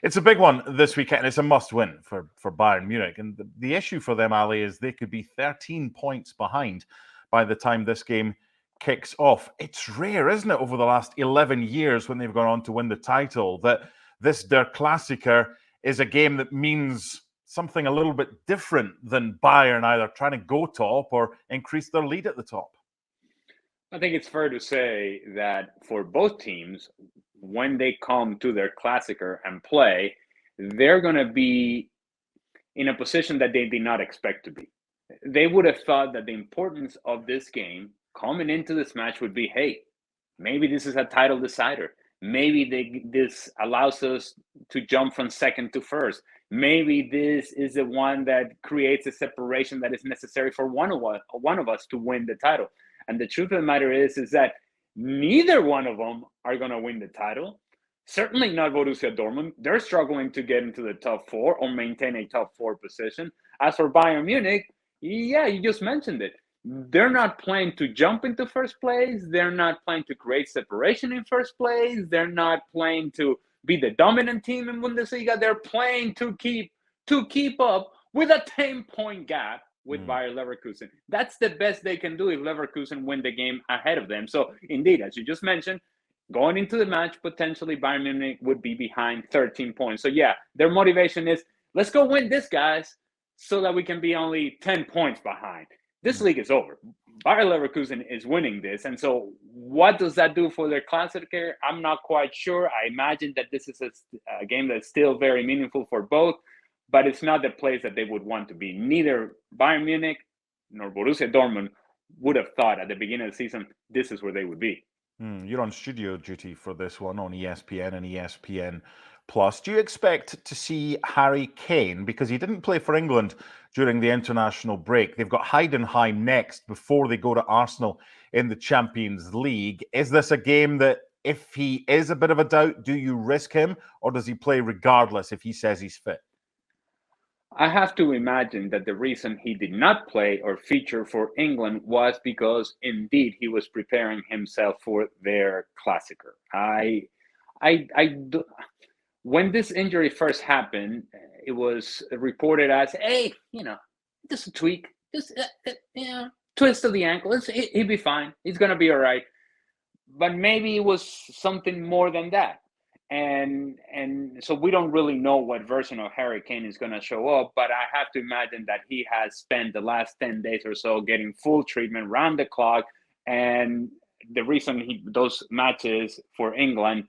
It's a big one this weekend. It's a must-win for Bayern Munich. And the issue for them, Ali, is they could be 13 points behind by the time this game kicks off. It's rare, isn't it, over the last 11 years when they've gone on to win the title, that their Klassiker is a game that means something a little bit different than Bayern either trying to go top or increase their lead at the top. I think it's fair to say that for both teams, when they come to their Klassiker and play, they're going to be in a position that they did not expect to be. They would have thought that the importance of this game coming into this match would be, hey, maybe this is a title decider. Maybe this allows us to jump from second to first. Maybe this is the one that creates a separation that is necessary for one of us to win the title. And the truth of the matter is that neither one of them are going to win the title. Certainly not Borussia Dortmund. They're struggling to get into the top four or maintain a top four position. As for Bayern Munich, yeah, you just mentioned it. They're not playing to jump into first place. They're not playing to create separation in first place. They're not playing to be the dominant team in Bundesliga. They're playing to keep up with a 10-point gap with Bayer Leverkusen. That's the best they can do if Leverkusen win the game ahead of them. So indeed, as you just mentioned, going into the match, potentially Bayern Munich would be behind 13 points. So yeah, their motivation is, let's go win this, guys, so that we can be only 10 points behind. This league is over. Bayer Leverkusen is winning this. And so what does that do for their Klassiker? I'm not quite sure. I imagine that this is a game that's still very meaningful for both, but it's not the place that they would want to be. Neither Bayern Munich nor Borussia Dortmund would have thought at the beginning of the season this is where they would be. You're on studio duty for this one on ESPN and ESPN Plus. Do you expect to see Harry Kane, because he didn't play for England during the international break? They've got Heidenheim next before they go to Arsenal in the Champions League. Is this a game that, if he is a bit of a doubt, do you risk him, or does he play regardless if he says he's fit? I have to imagine that the reason he did not play or feature for England was because indeed he was preparing himself for their Klassiker. When this injury first happened, it was reported as, hey, just a tweak, just twist of the ankle. He'll be fine. He's going to be all right. But maybe it was something more than that. And so we don't really know what version of Harry Kane is going to show up, but I have to imagine that he has spent the last 10 days or so getting full treatment round the clock. And the reason those matches for England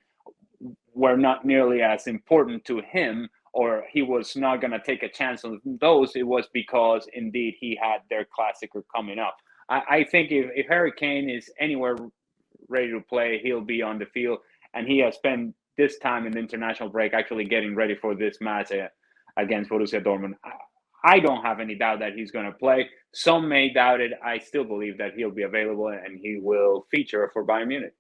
were not nearly as important to him, or he was not going to take a chance on those, it was because indeed he had their Klassiker coming up. I think if Harry Kane is anywhere ready to play, he'll be on the field, and he has spent this time in the international break actually getting ready for this match against Borussia Dortmund. I don't have any doubt that he's going to play. Some may doubt it. I still believe that he'll be available and he will feature for Bayern Munich.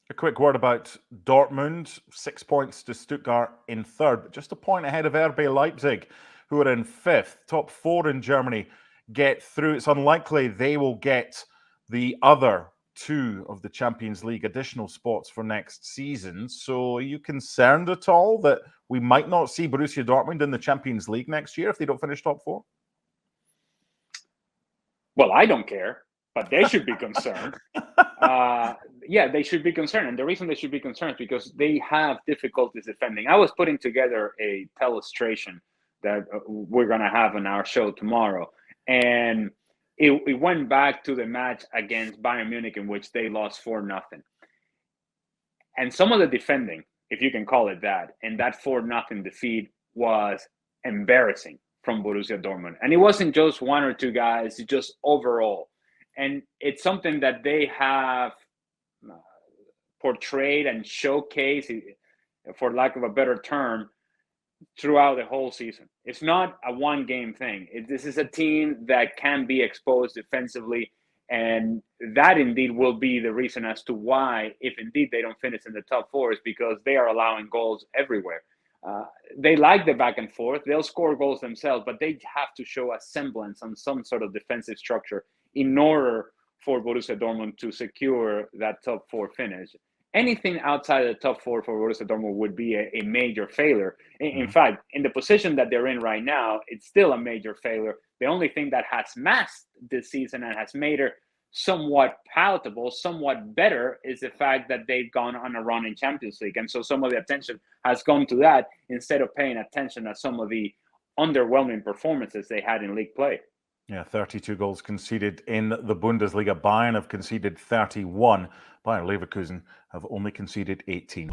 A quick word about Dortmund. 6 points to Stuttgart in third, but just a point ahead of RB Leipzig, who are in fifth. Top four in Germany get through. It's unlikely they will get the other two of the Champions League additional spots for next season. So are you concerned at all that we might not see Borussia Dortmund in the Champions League next year if they don't finish top four? Well, I don't care, but they should be concerned. Yeah, they should be concerned. And the reason they should be concerned is because they have difficulties defending. I was putting together a telestration that we're going to have on our show tomorrow. And it went back to the match against Bayern Munich in which they lost 4-0. And some of the defending, if you can call it that, and that 4-0 defeat was embarrassing from Borussia Dortmund. And it wasn't just one or two guys, it's just overall. And it's something that they have portrayed and showcased, for lack of a better term, throughout the whole season. It's not a one-game thing. This is a team that can be exposed defensively, and that indeed will be the reason as to why, if indeed they don't finish in the top four, is because they are allowing goals everywhere. They like the back and forth. They'll score goals themselves, but they have to show a semblance on some sort of defensive structure in order for Borussia Dortmund to secure that top four finish. anything outside of the top four for Borussia Dortmund would be a major failure. In fact, in the position that they're in right now, it's still a major failure. The only thing that has masked this season and has made her somewhat palatable, somewhat better, is the fact that they've gone on a run in Champions League. And so some of the attention has gone to that instead of paying attention to some of the underwhelming performances they had in league play. Yeah, 32 goals conceded in the Bundesliga. Bayern have conceded 31. Bayern Leverkusen have only conceded 18.